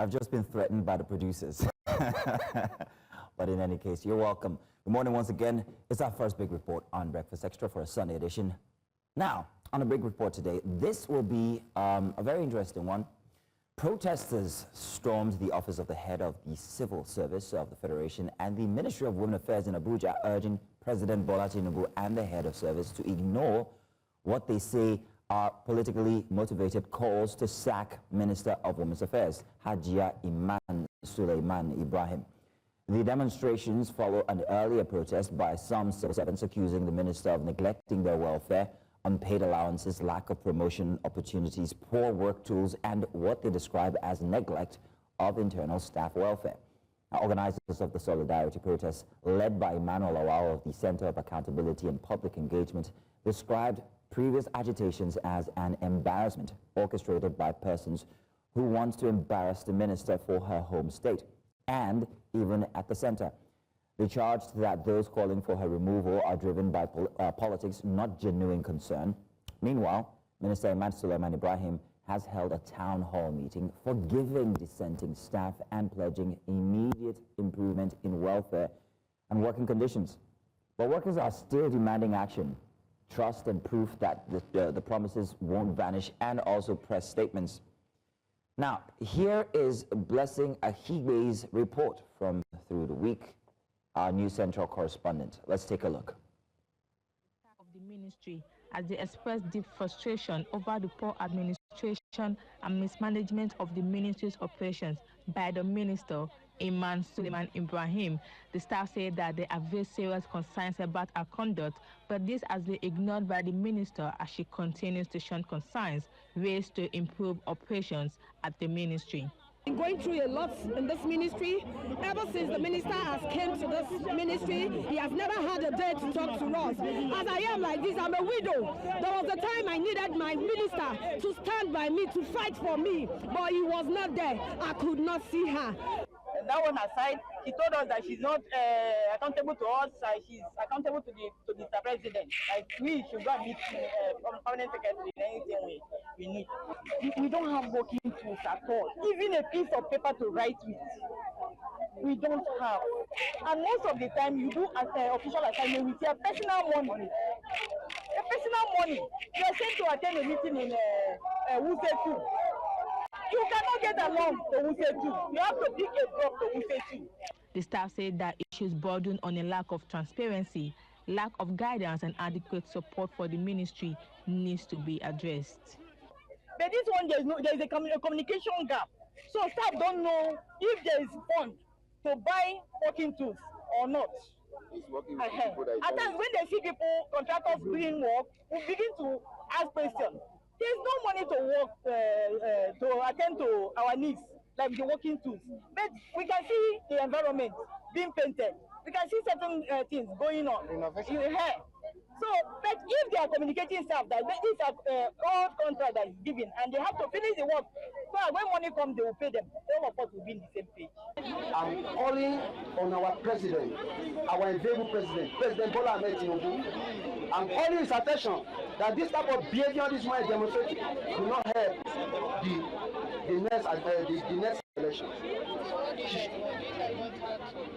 I've just been threatened by the producers. But in any case, you're welcome. Good morning once again. It's our first big report on Breakfast Extra for a Sunday edition. Now, on a big report today, this will be a very interesting one. Protesters stormed the office of the head of the Civil Service of the Federation and the Ministry of Women Affairs in Abuja, urging President Bola Tinubu and the head of service to ignore what they say are politically motivated calls to sack Minister of Women's Affairs, Hajiya Imaan Suleiman-Ibrahim. The demonstrations follow an earlier protest by some civil servants accusing the minister of neglecting their welfare, unpaid allowances, lack of promotion opportunities, poor work tools, and what they describe as neglect of internal staff welfare. Now, organizers of the Solidarity protest, led by Emmanuel Lawal of the Center of Accountability and Public Engagement, described previous agitations as an embarrassment orchestrated by persons who want to embarrass the minister for her home state, and even at the center. They charged that those calling for her removal are driven by politics, not genuine concern. Meanwhile, Minister Hajiya Imaan Suleiman-Ibrahim has held a town hall meeting forgiving dissenting staff and pledging immediate improvement in welfare and working conditions. But workers are still demanding action, trust and proof that the promises won't vanish, and also press statements. Now, here is Blessing Akhigbe's report from through the week, our News Central correspondent. Let's take a look. Of the ministry, as they expressed deep frustration over the poor administration and mismanagement of the ministry's operations by the Minister Imaan Suleiman-Ibrahim. The staff said that they have very serious concerns about her conduct, but this has been ignored by the minister as she continues to shun concerns raised to improve operations at the ministry. Been going through a lot in this ministry. Ever since the minister has came to this ministry, he has never had a day to talk to us. As I am like this, I'm a widow. There was a time I needed my minister to stand by me, to fight for me, but he was not there. I could not see her. That one aside, she told us that she's not accountable to us, she's accountable to the president. Like we should go and meet permanent secretary in anything we need. We don't have working tools at all. Even a piece of paper to write with, we don't have. And most of the time, you do official assignment with your personal money. Your personal money. You are sent to attend a meeting in Wuse 2. You cannot get along to Wuse 2. You have to pick a drop to Wuse 2. The staff said that issues burden on a lack of transparency, lack of guidance and adequate support for the ministry needs to be addressed. But this one, there is a communication gap. So staff don't know if there is fund to buy working tools or not. At times when they see people, contractors doing work, we begin to ask questions. There's no money to work, to attend to our needs, like the working tools. But we can see the environment being painted. We can see certain things going on. So, but if they are communicating staff that these are all contract that is given and they have to finish the work, so when money comes, they will pay them. All of us will be in the same page. I'm calling on our president, our available president, President Bola Ahmed Tinubu. I'm calling his attention that this type of behavior this way demonstrating will not help the next election.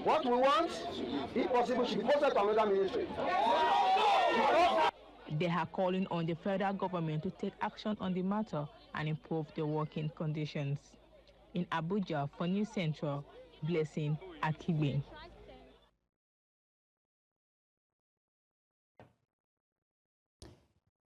What we want, if possible, should be posted to another ministry. They are calling on the federal government to take action on the matter and improve the working conditions. In Abuja, for News Central, Blessing Akhigbe.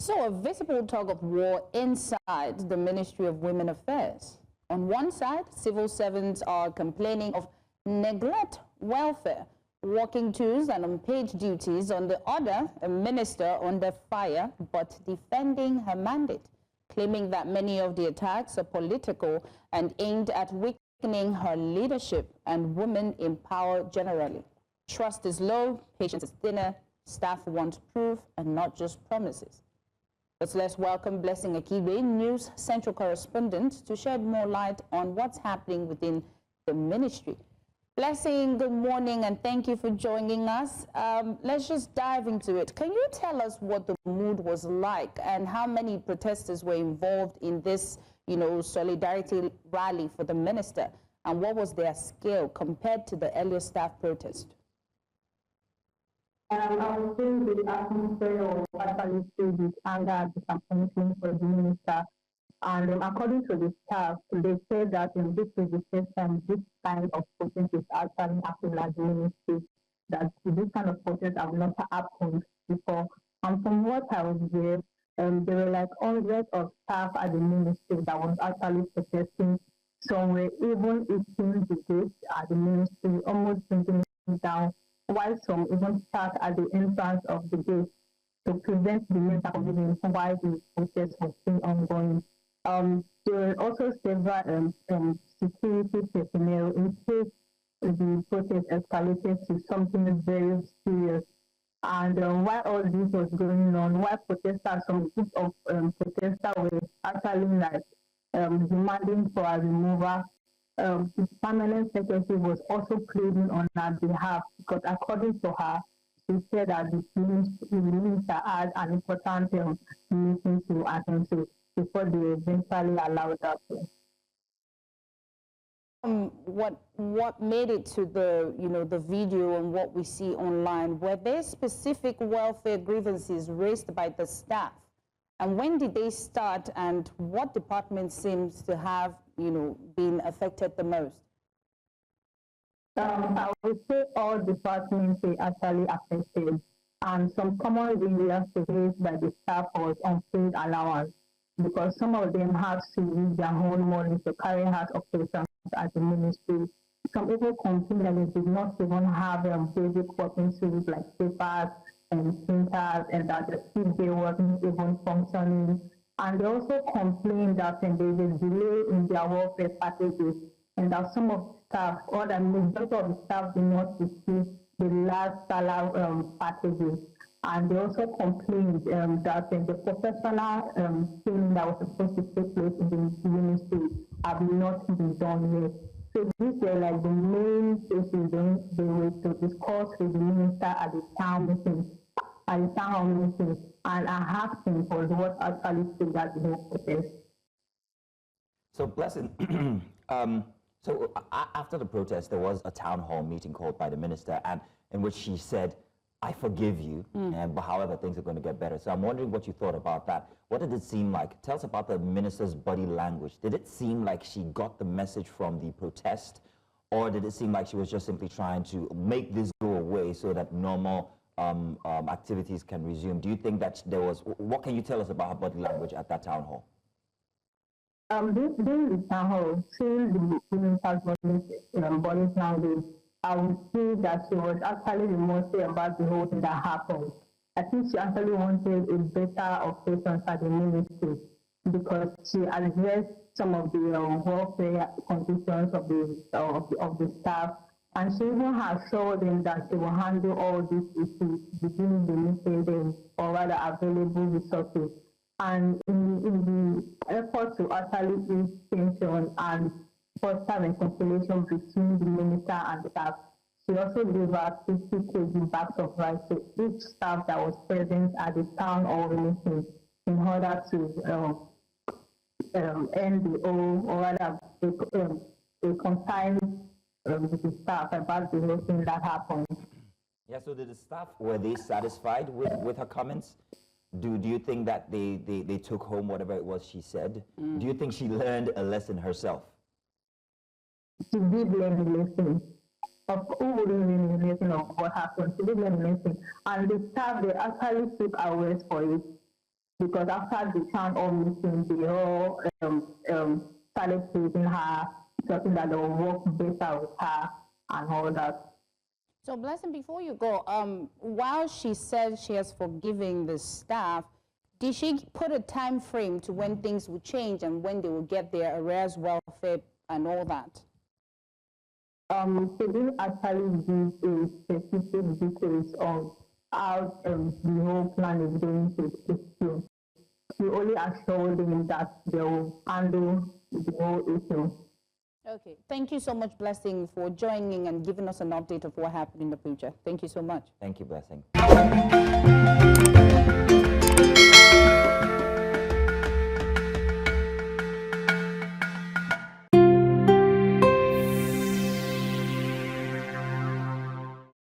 So a visible tug of war inside the Ministry of Women Affairs. On one side, civil servants are complaining of neglect, welfare, working tools and unpaid duties. On the other, a minister under fire but defending her mandate, claiming that many of the attacks are political and aimed at weakening her leadership and women in power generally. Trust is low, patience is thinner, staff want proof and not just promises. But let's welcome Blessing Akhigbe, News Central correspondent, to shed more light on what's happening within the ministry. Blessing, good morning, and thank you for joining us. Let's just dive into it. Can you tell us what the mood was like and how many protesters were involved in this solidarity rally for the minister? And what was their scale compared to the earlier staff protest? I would say the atmosphere was actually filled with anger and disappointment for the minister. And according to the staff, they said that this is the first time this kind of protest is actually happening at the ministry, that this kind of protest have not happened before. And from what I was there were like hundreds of staff at the ministry that was actually protesting. Some were even eating the gates at the ministry, almost bringing it down, while some even sat at the entrance of the gate to prevent the minister from leaving while the protest was still ongoing. There were also several security personnel in case the protest escalated to something very serious. And while all this was going on, while protesters, some group of protesters were actually demanding for a removal, the permanent secretary was also pleading on her behalf because, according to her, she said that the minister had an important meeting to attend to before they eventually allowed that. What made it to the the video and what we see online? Were there specific welfare grievances raised by the staff? And when did they start, and what department seems to have been affected the most? I would say all departments were actually affected, and some common areas raised by the staff was unpaid allowance, because some of them have to use their own money to carry out operations at the ministry. Some people complain that they did not even have basic working tools like papers and printers, and that the Akhigbe wasn't even functioning. And they also complain that there is a delay in their welfare packages, and that some of the staff, or the majority of the staff, do not receive the last salary packages. And they also complained that the professional training that was supposed to take place in the ministry have not been done yet. So these were like the main issues they were to discuss with the minister at the town meeting, and I asked him for what actually triggered the whole protest. So, Blessing, after the protest, there was a town hall meeting called by the minister, and in which she said, "I forgive you, but however, things are going to get better." So I'm wondering what you thought about that. What did it seem like? Tell us about the minister's body language. Did it seem like she got the message from the protest, or did it seem like she was just simply trying to make this go away so that normal activities can resume? Do you think that there was, what can you tell us about her body language at that town hall? During the town hall, seeing the minister's body language, I would say that she was actually remorseful about the whole thing that happened. I think she actually wanted a better operations at the ministry, because she addressed some of the welfare conditions of the staff, and she even assured them that she will handle all these issues within the ministry, or rather available resources. And in the effort to actually ease tension and foster reconciliation between the minister and the staff, she also gave out 50 kg bags of rice to each staff that was present at the town hall meeting in order to end the whole, or rather reconcile with the staff about the whole thing that happened. Yeah, so did the staff, were they satisfied with her comments? Do you think that they took home whatever it was she said? Do you think she learned a lesson herself? She did learn a lesson. Who wouldn't learn a lesson of what happened? She did learn a lesson. And the staff, they actually took our words for it, because after the town hall meeting, they all started praising her, talking that they will work better with her and all that. So, Blessing, before you go, while she said she has forgiven the staff, did she put a time frame to when things will change and when they will get their arrears welfare and all that? She didn't actually give a specific details of how the whole plan is going to take place. She only assured them that they will handle the whole issue. Okay. Thank you so much, Blessing, for joining and giving us an update of what happened in the future. Thank you so much. Thank you, Blessing.